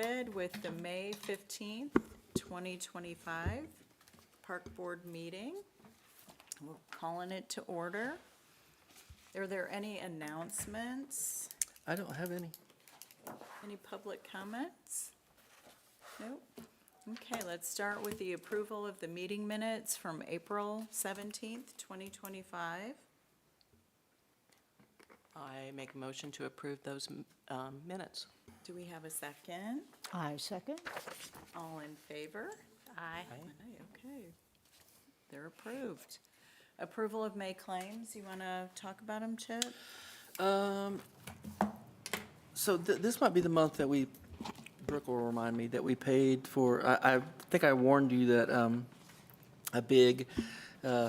started with the May 15th, 2025 Park Board meeting. We're calling it to order. Are there any announcements? I don't have any. Any public comments? Nope. Okay, let's start with the approval of the meeting minutes from April 17th, 2025. I make a motion to approve those minutes. Do we have a second? I second. All in favor? Aye. Aye, okay. They're approved. Approval of May claims, you want to talk about them, Chip? So this might be the month that Brooke will remind me, that we paid for, I think I warned you that a big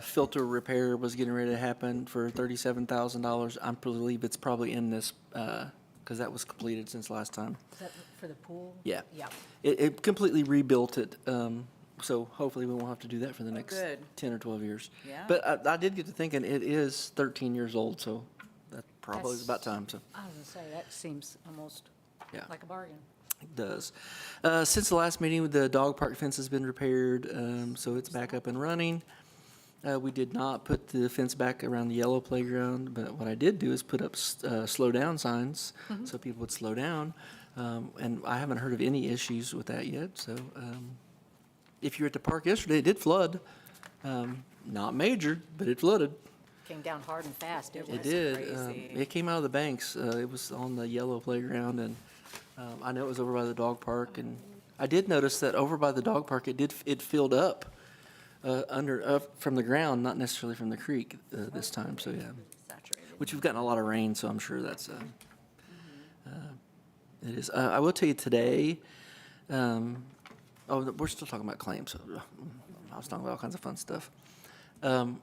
filter repair was getting ready to happen for $37,000. I believe it's probably in this, because that was completed since last time. Is that for the pool? Yeah. Yeah. It completely rebuilt it, so hopefully we won't have to do that for the next good. 10 or 12 years. Yeah. But I did get to thinking, it is 13 years old, so that probably is about That's- time, so. I was gonna say, that seems almost Yeah. like a bargain. It does. Since the last meeting, the dog park fence has been repaired, so it's back up and running. We did not put the fence back around the yellow playground, but what I did do is put up slow down signs so people would slow down. And I haven't heard of any issues with that yet, so if you were at the park yesterday, it did flood. Not major, but it flooded. Came down hard and fast, didn't It it? did. crazy. It came out of the banks. It was on the yellow playground, and I know it was over by the dog park. And I did notice that over by the dog park, it filled up from the ground, not necessarily from the creek this time. So yeah, Saturated. which we've gotten a lot of rain, so I'm sure that's it is. I will tell you today. We're still talking about claims. So I was talking about all kinds of fun stuff.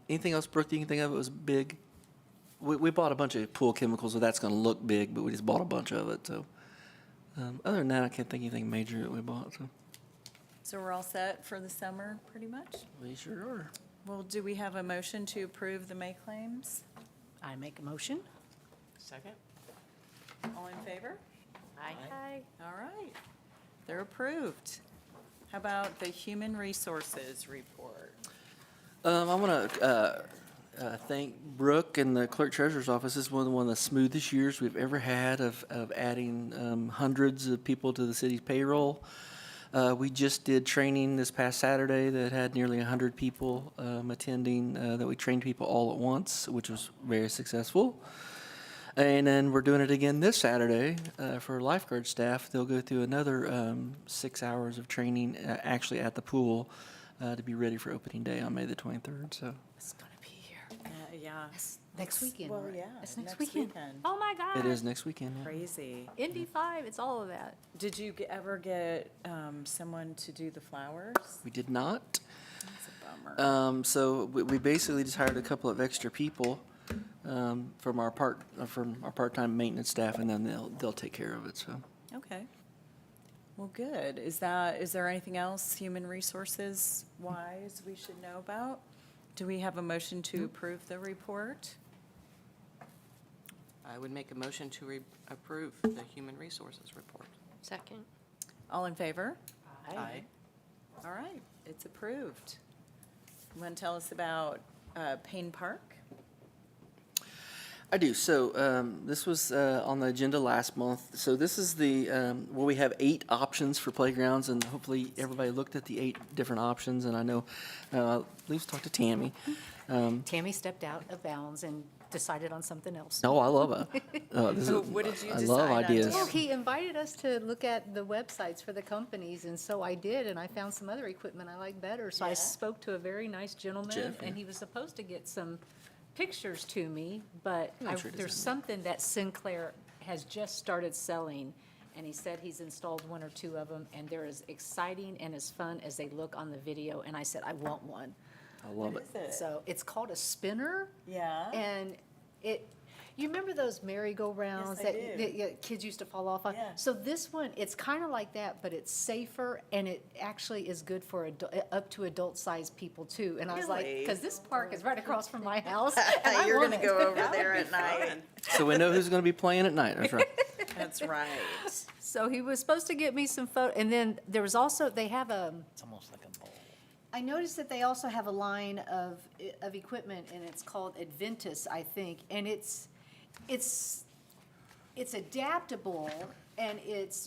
Anything else, Brooke, you can think of it was big? We bought a bunch of pool chemicals, so that's going to look big, but we just bought a bunch of it. So other than that, I can't think of anything major that we bought. So So we're all set for the summer, pretty much? we sure are. Well, do we have a motion to approve the May claims? I make a motion. Second? All in favor? Aye. All right, they're approved. How about the Human Resources report? I want to thank Brooke and the clerk treasurer's office. This is one of the smoothest years we've ever had of adding hundreds of people to the city's payroll. We just did training this past Saturday that had nearly 100 people attending, that we trained people all at once, which was very successful. And then we're doing it again this Saturday for lifeguard staff. They'll go through another 6 hours of training actually at the pool to be ready for opening day on May the 23rd. So It's gonna be here. Yeah. Next weekend. Well, right? yeah. It's next weekend. weekend. Oh, my God. it is next weekend. Yeah. Crazy. Indy 5, it's all of that. Did you ever get someone to do the flowers? We did not. That's a bummer. So we basically just hired a couple of extra people from our part-time maintenance staff, and then they'll take care of it. So Okay. Well, good. Is there anything else, human resources wise, we should know about? Do we have a motion to approve the report? I would make a motion to approve the human resources report. Second. All in favor? Aye. All right, it's approved. You want to tell us about Payne Park? I do. So this was on the agenda last month. So this is the where we have 8 options for playgrounds, and hopefully everybody looked at the 8 different options. And I know, let's talk to Tammy. Tammy stepped out of bounds and decided on something else. No, I love it. So what did you I decide love on, ideas. Tammy? Well, he invited us to look at the websites for the companies, and so I did, and I found some other equipment I like better. So I Yeah. spoke to a very nice gentleman, Jeff, and yeah. he was supposed to get some pictures to me, but I'm sure it there's doesn't. something that Sinclair has just started selling, and he said he's installed 1 or 2 of them, and they're as exciting and as fun as they look on the video, and I said, I want one. I love it. What is it? So it's called a spinner. Yeah. And you remember those merry-go-rounds Yes, I that do. kids used to fall off on? Yeah. So this one, it's kind of like that, but it's safer, and it actually is good for up to adult-sized people too. And I was like, Really? because this park is right across from my house. and I You're want gonna it. go over That would there be at night. So we know who's going to be playing at night. That's right. That's right. So he was supposed to get me some and then there was also, they have It's almost like a bowl. I noticed that they also have a line of equipment, and it's called Adventus, I think, and it's adaptable, and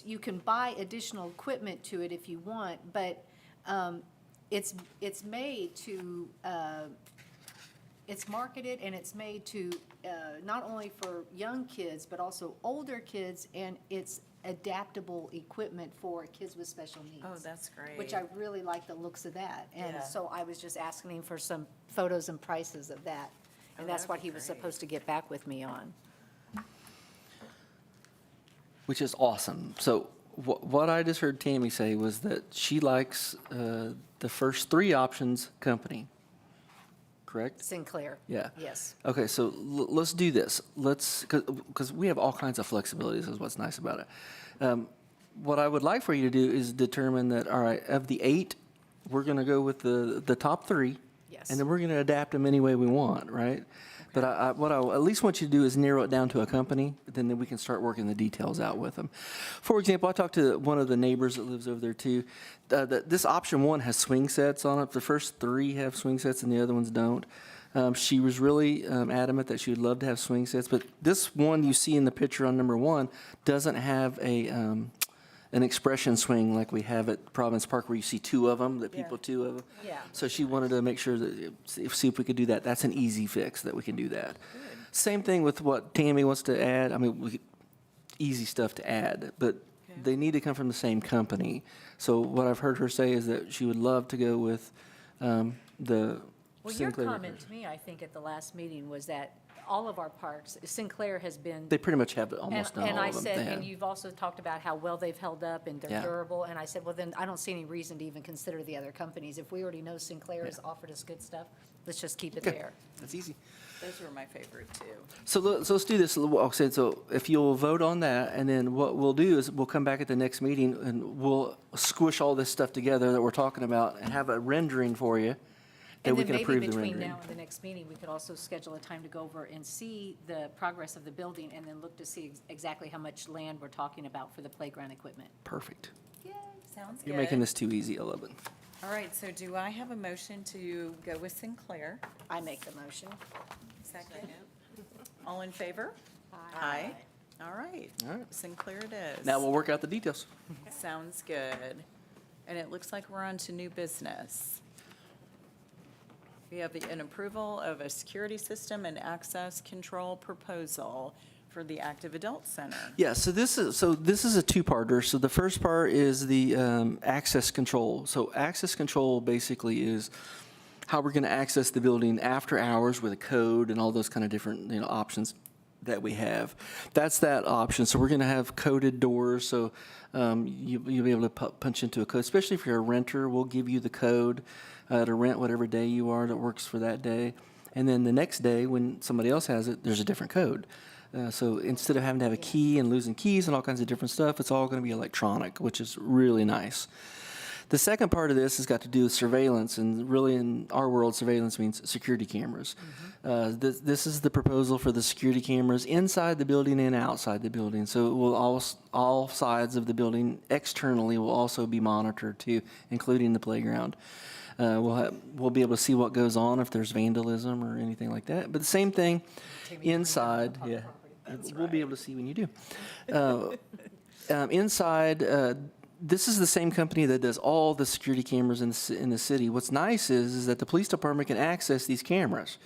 you can buy additional equipment to it if you want, but it's made to, it's marketed and it's made to not only for young kids, but also older kids, and it's adaptable equipment for kids with special needs. Oh, that's great. Which I really like the looks of that. And Yeah. so I was just asking him for some photos and prices of that. And Oh, that's that'd what be he was great. supposed to get back with me on. Which is awesome. So what I just heard Tammy say was that she likes the first three options company, correct? Sinclair. Yeah. Yes. Okay, so let's do this. Because we have all kinds of flexibilities is what's nice about it. What I would like for you to do is determine that, all right, of the 8, we're going to go with the top 3. Yes. And then we're going to adapt them any way we want, right? But what I at least want you to do is narrow it down to a company, but then we can start working the details out with them. For example, I talked to one of the neighbors that lives over there too. This option 1 has swing sets on it. The first 3 have swing sets and the other ones don't. She was really adamant that she would love to have swing sets, but this one you see in the picture on number 1 doesn't have an expression swing like we have at Providence Park where you see 2 of them, that people 2 of them. Yeah. So she wanted to make sure that, see if we could do that. That's an easy fix, that we can do that. Same thing with what Tammy wants to add. I mean, easy stuff to add, but they need to come from the same company. So what I've heard her say is that she would love to go with the Well, your Sinclair. comment to me, I think, at the last meeting was that all of our parks, Sinclair has been. They pretty much have almost done all And I of them. said, They have. and you've also talked about how well they've held up and they're Yeah. durable. And I said, well, then I don't see any reason to even consider the other companies. If we already know Sinclair has offered us good stuff, let's just keep it Okay. there. That's easy. Those were my favorite too. So let's do this. I'll say, so if you'll vote on that, and then what we'll do is we'll come back at the next meeting and we'll squish all this stuff together that we're talking about and have a rendering for you that And we then can approve maybe the between rendering. now and the next meeting, we could also schedule a time to go over and see the progress of the building and then look to see exactly how much land we're talking about for the playground equipment. Perfect. Sounds good. You're making this too easy. I love it. All right, so do I have a motion to go with Sinclair? I make the motion. Second. All in favor? Aye. All right. All right. Sinclair it is. Now we'll work out the details. Sounds good. And it looks like we're on to new business. We have an approval of a security system and access control proposal for the Active Adult Center. Yeah, so this is a two-parter. So the first part is the access control. So access control basically is how we're going to access the building after hours with a code and all those kind of different options that we have. That's that option. So we're going to have coded doors. So you'll be able to punch into a code, especially if you're a renter. We'll give you the code to rent whatever day you are that works for that day. And then the next day, when somebody else has it, there's a different code. So instead of having to have a key and losing keys and all kinds of different stuff, it's all going to be electronic, which is really nice. The second part of this has got to do with surveillance, and really in our world, surveillance means security cameras. This is the proposal for the security cameras inside the building and outside the building. So it will all sides of the building externally will also be monitored too, including the playground. We'll be able to see what goes on if there's vandalism or anything like that. But the same thing inside, yeah, we'll be able to see when you do. Inside, this is the same company that does all the security cameras in the city. What's nice is that the police department can access these cameras.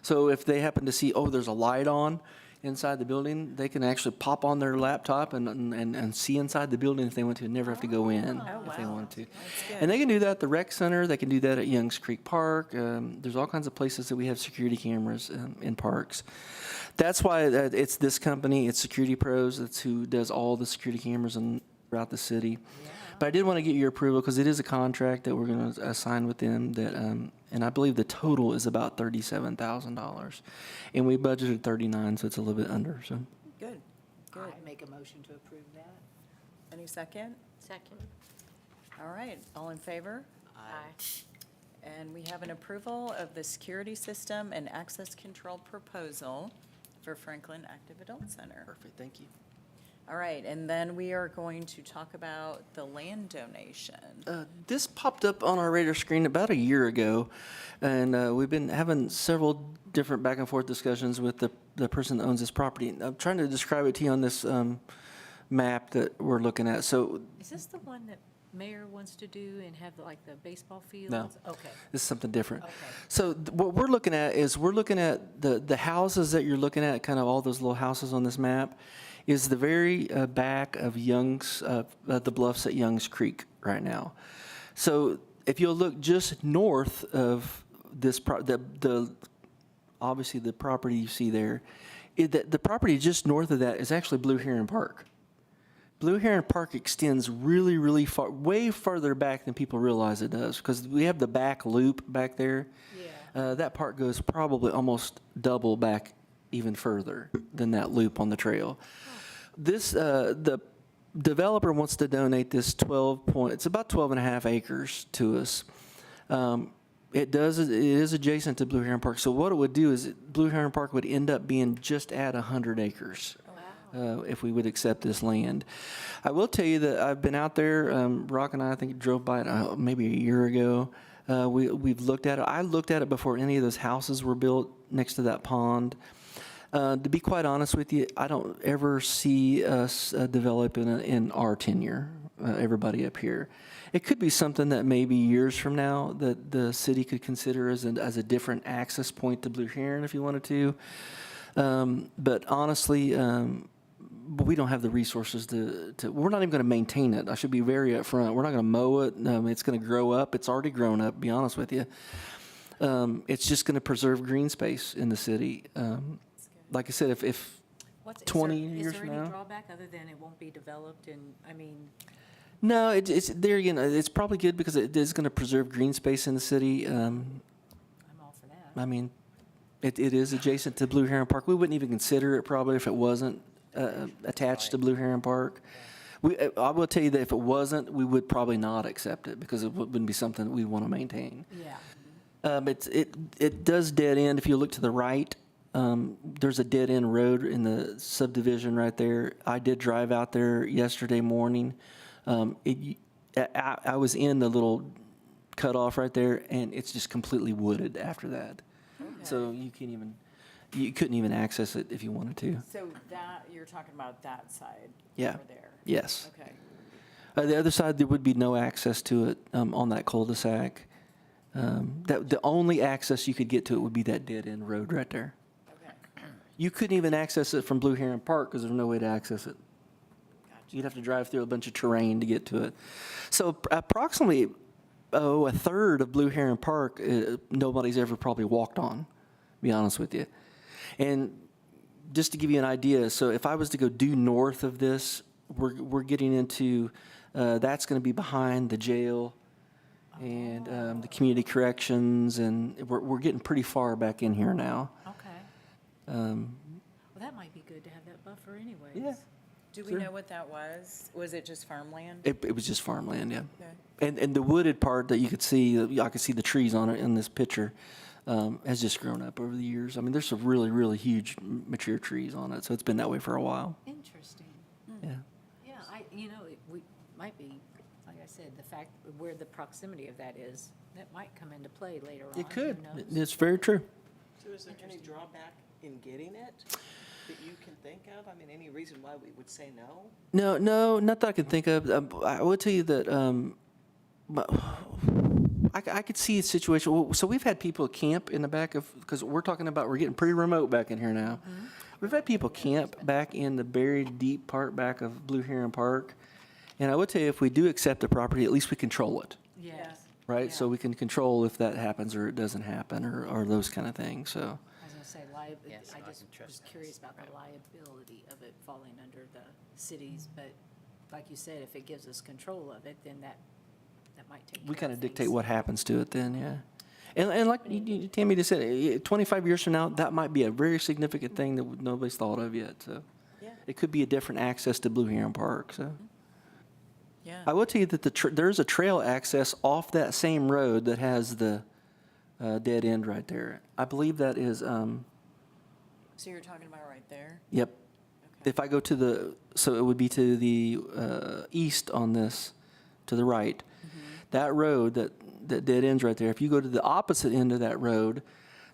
So if they happen to see, there's a light on inside the building, they can actually pop on their laptop and see inside the building if they want to, and never have to go in if they wow. want to. good. And they can do that at the rec center. They can do that at Youngs Creek Park. There's all kinds of places that we have security cameras in parks. That's why it's this company, it's Security Pros. That's who does all the security cameras throughout the city. But I did want to get your approval because it is a contract that we're going to assign with them that, and I believe the total is about $37,000. And we budgeted $39,000, so it's a little bit under, so. Good, good. I make a motion to approve that. Any second? Second. All right, all in favor? Aye. And we have an approval of the security system and access control proposal for Franklin Active Adult Center. Perfect, thank you. All right, and then we are going to talk about the land donation. This popped up on our radar screen about a year ago, and we've been having several different back and forth discussions with the person that owns this property. I'm trying to describe it to you on this map that we're looking at. So Is this the one that mayor wants to do and have like the baseball fields? No. Okay. this is something different. Okay. So what we're looking at is we're looking at the houses that you're looking at, kind of all those little houses on this map, is the very back of Young's, the bluffs at Young's Creek right now. So if you'll look just north of this, obviously the property you see there, the property just north of that is actually Blue Heron Park. Blue Heron Park extends really, really far, way further back than people realize it does, because we have the back loop back there. Yeah. That part goes probably almost double back even further than that loop on the trail. This, the developer wants to donate this it's about 12 and a half acres to us. It is adjacent to Blue Heron Park. So what it would do is Blue Heron Park would end up being just at 100 acres. If we would accept this land. I will tell you that I've been out there, Rock and I think drove by it maybe a year ago. We've looked at it. I looked at it before any of those houses were built next to that pond. To be quite honest with you, I don't ever see us develop in our tenure, everybody up here. It could be something that maybe years from now that the city could consider as a different access point to Blue Heron if you wanted to. But honestly, we don't have the resources we're not even going to maintain it. I should be very upfront. We're not going to mow it. It's going to grow up. It's already grown up, to be honest with you. It's just going to preserve green space in the city. Like I said, if What's, 20 is years there from any now? drawback other than it won't be developed and, I mean, No, it's there, it's probably good because it is going to preserve green space in the city. I'm all for that. I mean, it is adjacent to Blue Heron Park. We wouldn't even consider it probably if it wasn't attached to Blue Heron Park. I will tell you that if it wasn't, we would probably not accept it because it wouldn't be something that we want to maintain. Yeah. It does dead end. If you look to the right, there's a dead end road in the subdivision right there. I did drive out there yesterday morning. I was in the little cutoff right there, and it's just completely wooded after that. So you couldn't even access it if you wanted to. So that, you're talking about that side Yeah. over there? Yes. Okay. The other side, there would be no access to it on that cul-de-sac. The only access you could get to it would be that dead-end road right there. Okay. You couldn't even access it from Blue Heron Park because there's no way to access it. Gotcha. You'd have to drive through a bunch of terrain to get to it. So approximately, a third of Blue Heron Park, nobody's ever probably walked on, to be honest with you. And just to give you an idea, so if I was to go due north of this, we're getting into, that's going to be behind the jail and the community corrections, and we're getting pretty far back in here now. Okay. Well, that might be good to have that buffer anyways. Yeah. Do we Sure. know what that was? Was it just farmland? It was just farmland, yeah. Okay. And the wooded part that you could see, I could see the trees on it in this picture, has just grown up over the years. I mean, there's some really, really huge mature trees on it, so it's been that way for a while. Interesting. Yeah. Yeah, we might be, like I said, the fact where the proximity of that is, that might come into play later on. It could. Who knows? It's very true. So is there any drawback in getting it that you can think of? I mean, any reason why we would say no? No, not that I can think of. I will tell you that I could see a situation. So we've had people camp in the back of, because we're getting pretty remote back in here now. We've had people camp back in the buried deep part back of Blue Heron Park. And I would tell you, if we do accept the property, at least we control it, Yes. right? So we can control if that happens or it doesn't happen or those kind of things, so. I was gonna say, Yes, I not just was trespass. curious about the liability of it falling under the cities, but like you said, if it gives us control of it, then that might take care We kind of things. dictate what happens to it then, yeah. And like Tammy just said, 25 years from now, that might be a very significant thing that nobody's thought of yet, so. Yeah. It could be a different access to Blue Heron Park, so. Yeah. I will tell you that there's a trail access off that same road that has the dead end right there. I believe that is, So you're talking about right there? yep, If I go to the, so it would be to the east on this, to the right. That road that dead ends right there, if you go to the opposite end of that road,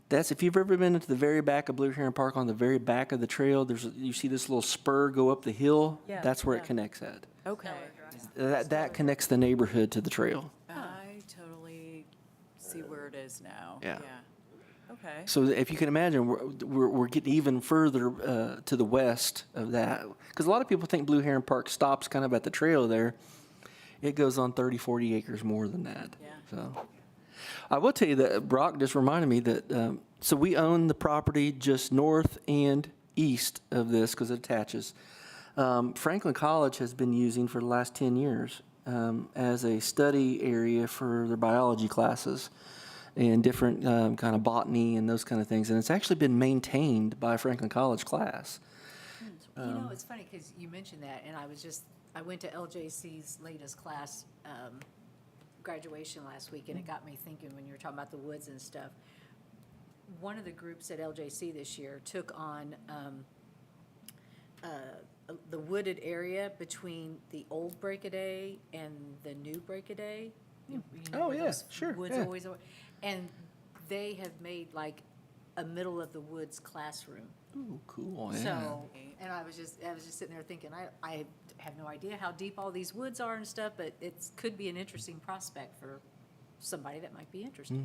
that's, if you've ever been into the very back of Blue Heron Park, on the very back of the trail, you see this little spur go up the hill? Yeah, That's where it yeah. connects at. Okay. That connects the neighborhood to the trail. I totally see where it is now. Yeah. Okay. So if you can imagine, we're getting even further to the west of that. Because a lot of people think Blue Heron Park stops kind of at the trail there. It goes on 30, 40 acres more than that. Yeah. So I will tell you that Brock just reminded me that, so we own the property just north and east of this because it attaches. Franklin College has been using for the last 10 years as a study area for their biology classes and different kind of botany and those kind of things. And it's actually been maintained by a Franklin College class. You know, it's funny because you mentioned that, and I went to LJC's latest class graduation last week, and it got me thinking when you were talking about the woods and stuff. One of the groups at LJC this year took on the wooded area between the old Breakaday and the new Breakaday. You know, Oh, where yeah, those sure, woods yeah. always are. And they have made like a middle of the woods classroom. Ooh, cool, yeah. So, and I was just sitting there thinking, I have no idea how deep all these woods are and stuff, but it could be an interesting prospect for somebody that might be interested.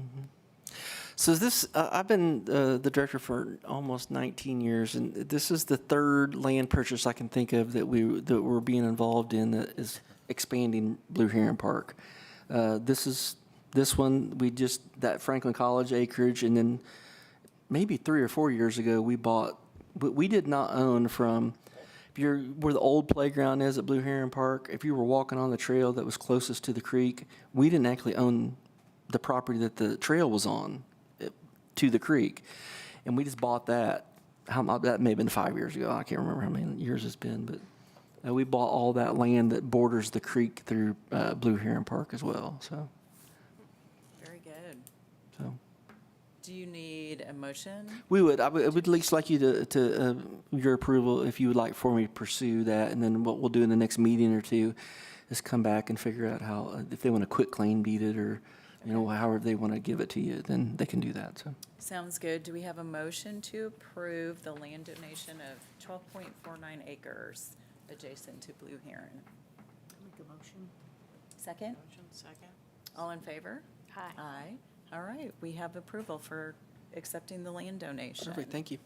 So this, I've been the director for almost 19 years, and this is the third land purchase I can think of that we're being involved in that is expanding Blue Heron Park. This one, that Franklin College acreage, and then maybe 3 or 4 years ago, we did not own from, where the old playground is at Blue Heron Park, if you were walking on the trail that was closest to the creek, we didn't actually own the property that the trail was on to the creek. And we just bought that. That may have been 5 years ago. I can't remember how many years it's been, but we bought all that land that borders the creek through Blue Heron Park as well, so. Very good. So. Do you need a motion? I would at least like you to your approval if you would like for me to pursue that. And then what we'll do in the next meeting or two is come back and figure out how, if they want to quit claim deed it or, however they want to give it to you, then they can do that, so. Sounds good. Do we have a motion to approve the land donation of 12.49 acres adjacent to Blue Heron? Make a motion. Second? Second. All in favor? Aye. Aye. All right, we have approval for accepting the land donation. Perfect, thank you.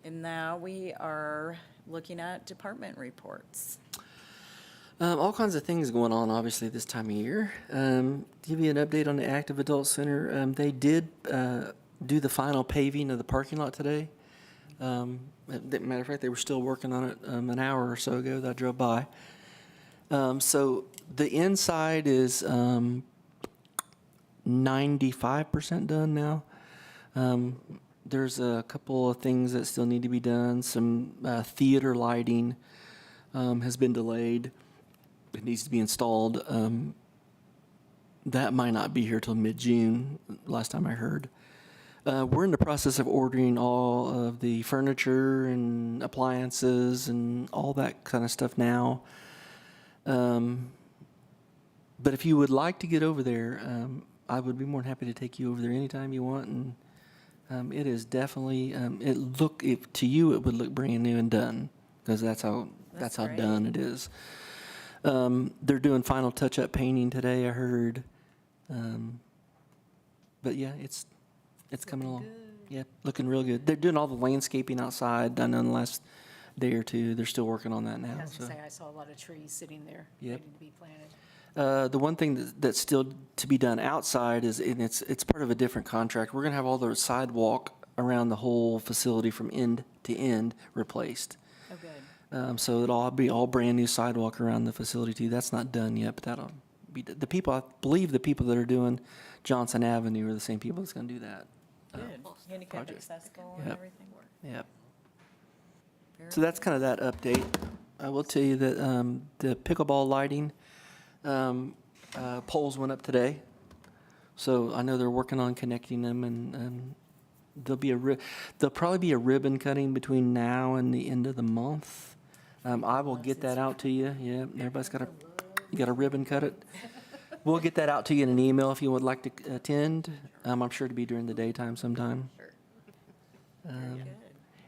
And now we are looking at department reports. All kinds of things going on, obviously, this time of year. Give you an update on the Active Adult Center. They did do the final paving of the parking lot today. Matter of fact, they were still working on it an hour or so ago that I drove by. So the inside is 95% done now. There's a couple of things that still need to be done. Some theater lighting has been delayed. It needs to be installed. That might not be here till mid-June, last time I heard. We're in the process of ordering all of the furniture and appliances and all that kind of stuff now. But if you would like to get over there, I would be more than happy to take you over there anytime you want. And it is definitely, to you, it would look brand new and done, because that's how great. done it is. They're doing final touch-up painting today, I heard. But yeah, it's coming along. Yeah, looking real good. They're doing all the landscaping outside. I know in the last day or two, they're still working on that now. I was So. gonna say, I saw a lot of trees sitting there, Yep. waiting to be planted. The one thing that's still to be done outside is, and it's part of a different contract, we're gonna have all the sidewalk around the whole facility from end to end replaced. Oh, good. So it'll all be all brand new sidewalk around the facility too. That's not done yet, but that'll be, I believe the people that are doing Johnson Avenue are the same people that's gonna do that. Good. Handicap project. accessible and Yep. everything? Yep. Very So that's kind of that update. I will tell you that the pickleball lighting poles went up today. So I know they're working on connecting them and there'll probably be a ribbon cutting between now and the end of the month. I will get that out to you. Yeah, everybody's you got a ribbon cut it. We'll get that out to you in an email if you would like to attend. I'm sure to be during the daytime sometime. Good.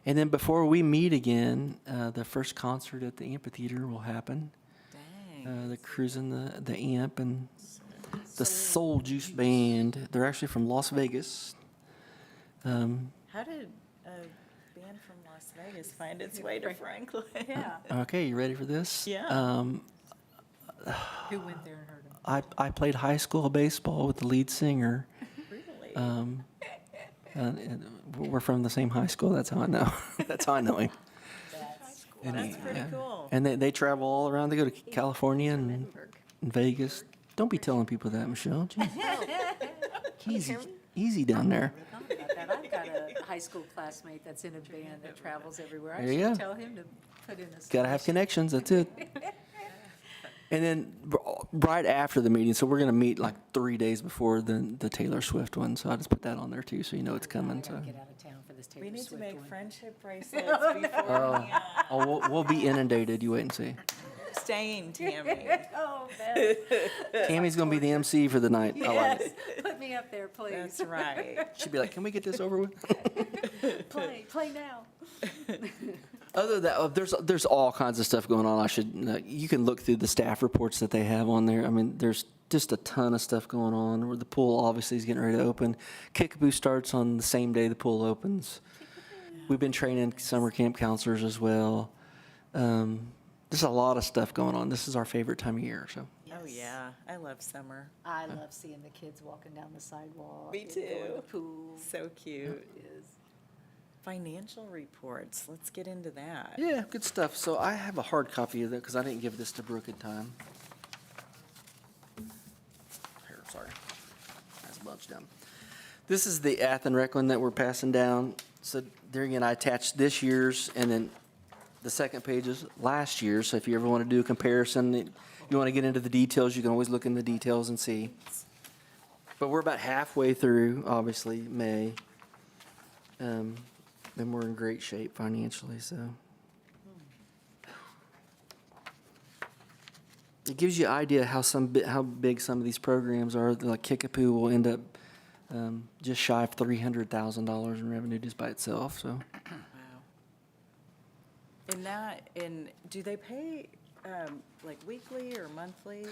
And then before we meet again, the first concert at the amphitheater will happen. Dang. The Cruising the Amp and the Soul Juice Band. They're actually from Las Vegas. How did a band from Las Vegas find its way to Franklin? Yeah. Okay, you ready for this? Yeah. Who went there and heard them? I played high school baseball with the lead singer. Really? And we're from the same high school. That's how I know. That's how I know him. And That's pretty cool. And they travel all around. They go to California and Vegas. Don't be telling people that, Michelle. Jeez. Easy down there. I've got a high school classmate that's in a band that travels everywhere. I There you should go. tell him to put in a. Gotta have connections. That's it. And then right after the meeting, so we're gonna meet like 3 days before the Taylor Swift one. So I just put that on there too, so you know it's coming. I So. gotta get out of town for this Taylor We need to Swift make one. friendship bracelets before We'll be inundated. You wait and see. staying, Tammy. Oh, Beth, Tammy's gonna be the MC for the night. I like it. yes, put me up there, please. That's right. She'd be like, "Can we get this over with?" Play now. Other than that, there's all kinds of stuff going on. You can look through the staff reports that they have on there. I mean, there's just a ton of stuff going on. Where the pool obviously is getting ready to open. Kickapoo starts on the same day the pool opens. We've been training summer camp counselors as well. There's a lot of stuff going on. This is our favorite time of year. So Oh, yeah. I love summer. I love seeing the kids walking down the sidewalk. Me and going to too. the pool. So cute. It is. Financial reports. Let's get into that. yeah, good stuff. So I have a hard copy of that because I didn't give this to Brooke in time. Here, sorry. That's a bunch down. This is the Athens rec one that we're passing down. So there again, I attached this year's, and then the second page is last year's. So if you ever want to do a comparison, you want to get into the details, you can always look in the details and see. But we're about halfway through, obviously, May. And we're in great shape financially, so. It gives you an idea how big some of these programs are. Like Kickapoo will end up just shy of $300,000 in revenue just by itself, so. Wow. Do they pay like weekly or monthly? Or?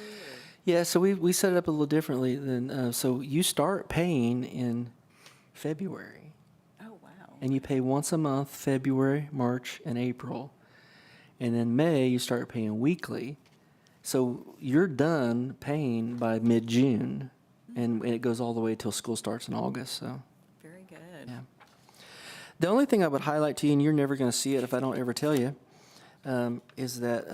Yeah, so we set it up a little differently than, so you start paying in February. Oh, wow. And you pay once a month, February, March, and April. And in May, you start paying weekly. So you're done paying by mid-June, and it goes all the way till school starts in August, so, Very good. yeah. The only thing I would highlight to you, and you're never going to see it if I don't ever tell you, is that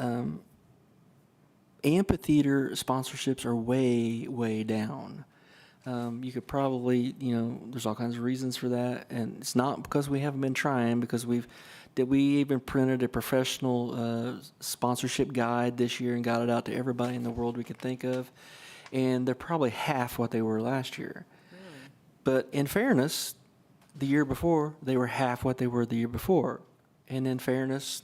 amphitheater sponsorships are way, way down. You could probably, there's all kinds of reasons for that, and it's not because we haven't been trying, because we even printed a professional sponsorship guide this year and got it out to everybody in the world we could think of, and they're probably half what they were last year. Really? But in fairness, the year before, they were half what they were the year before. And in fairness,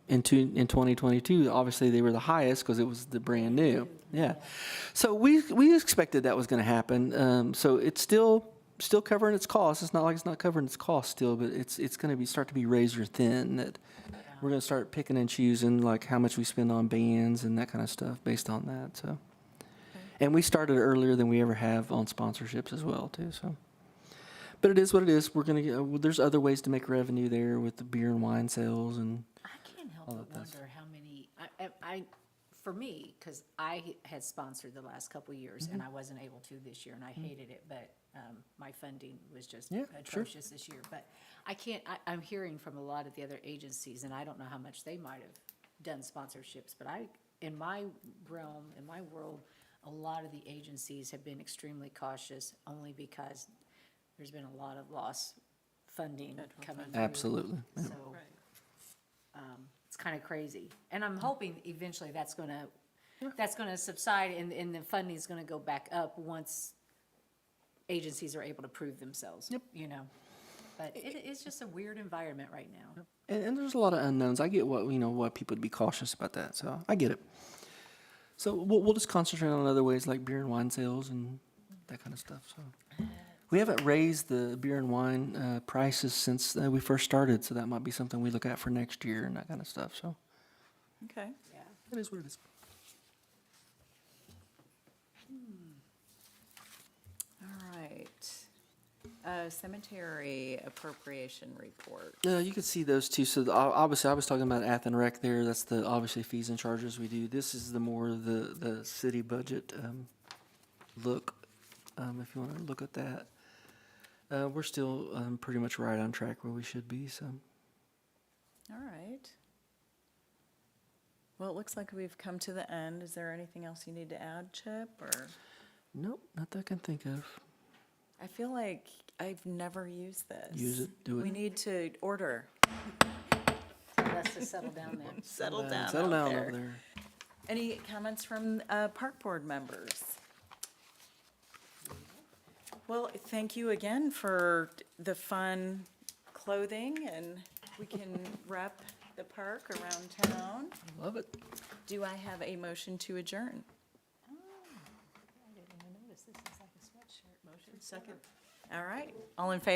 in 2022, obviously they were the highest because it was the brand new. Yeah. So we expected that was going to happen. So it's still covering its costs. It's not like it's not covering its costs still, but it's going to start to be razor thin. That we're going to start picking and choosing like how much we spend on bands and that kind of stuff based on that. So, and we started earlier than we ever have on sponsorships as well too. So. But it is what it is. We're going to there's other ways to make revenue there with the beer and wine sales and. I can't help All but of this. wonder how many, for me, because I had sponsored the last couple of years, and I wasn't able to this year, and I hated it, but my funding was just Yeah, sure. atrocious this year. But I'm hearing from a lot of the other agencies, and I don't know how much they might have done sponsorships, but in my realm, in my world, a lot of the agencies have been extremely cautious, only because there's been a lot of lost funding coming through. Absolutely. Yeah. So, it's kind of crazy. And I'm hoping eventually that's gonna subside and the funding's gonna go back up once agencies are able to prove themselves. Yep. But it's just a weird environment right now. And there's a lot of unknowns. I get what, why people would be cautious about that, so I get it. So we'll just concentrate on other ways like beer and wine sales and that kind of stuff, so. We haven't raised the beer and wine prices since we first started, so that might be something we look at for next year and that kind of stuff, so. Okay. Yeah. It is what it is. All right. Cemetery appropriation report. You can see those two. So obviously, I was talking about Ath and Rec there. That's the obviously fees and charges we do. This is the more the city budget look. If you want to look at that, we're still pretty much right on track where we should be. So All right. Well, it looks like we've come to the end. Is there anything else you need to add, Chip, or? nope, not that I can think of. I feel like I've never used this. Use it, do We it. need to order. Tell us to settle down there. Settle down Settle out down there. over there. Any comments from park board members? Well, thank you again for the fun clothing, and we can rep the park around town. Love it. Do I have a motion to adjourn? I didn't even notice. This is like a sweatshirt motion. Second. All right, all in favor?